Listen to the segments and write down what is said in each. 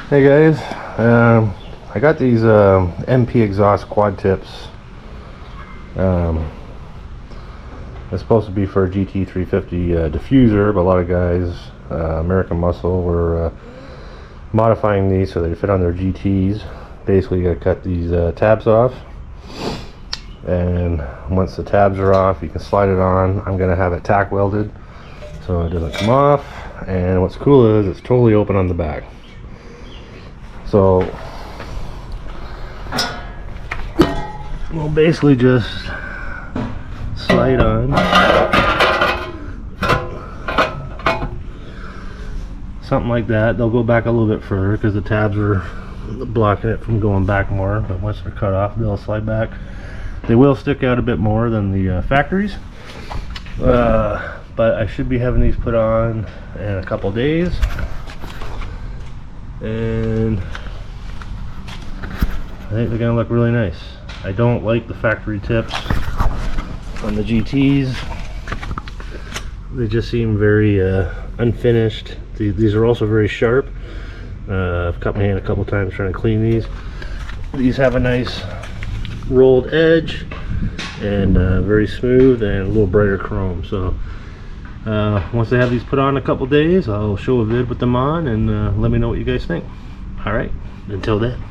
Hey guys, I got these MP exhaust quad tips. It's supposed to be for a GT 350 diffuser, but a lot of guys, American Muscle, were modifying these so they fit on their GTs. Basically, you gotta cut these tabs off, and once the tabs are off, you can slide it on. I'm gonna have it tack welded so it doesn't come off. And what's cool is it's totally open on the back. So we'll basically just slide on something like that. They'll go back a little bit further because the tabs are blocking it from going back more, but once they're cut off, they'll slide back. They will stick out a bit more than the factories, but I should be having these put on in a couple days, and I think they're gonna look really nice. I don't like the factory tips on the GTs. They just seem very unfinished. These are also very sharp. I've cut my hand a couple times trying to clean these. These have a nice rolled edge and very smooth and a little brighter chrome. So once I have these put on a couple days, I'll show a vid with them on, and let me know what you guys think. All right, until then.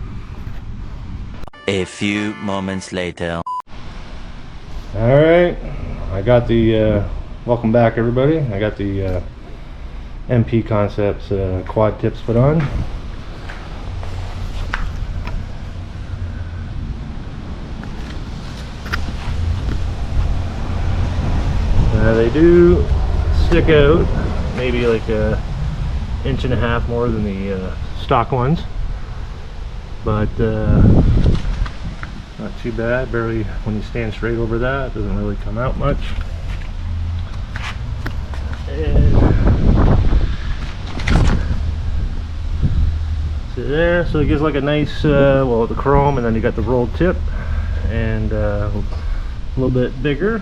A few moments later. All right, I got the welcome back everybody. I got the MP Concepts quad tips put on. They do stick out maybe like a inch and a half more than the stock ones, but not too bad. Barely, when you stand straight over that, it doesn't really come out much. And so there, so it gives like a nice well, the chrome, and then you got the rolled tip, and a little bit bigger,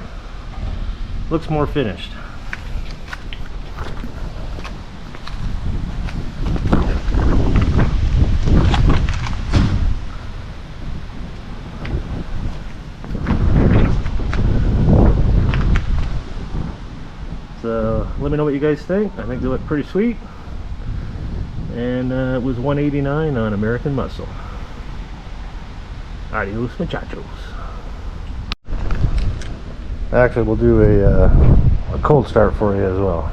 looks more finished. So let me know what you guys think. I think they look pretty sweet, and it was $189 on American Muscle. Adios muchachos. Actually, we'll do a cold start for you as well.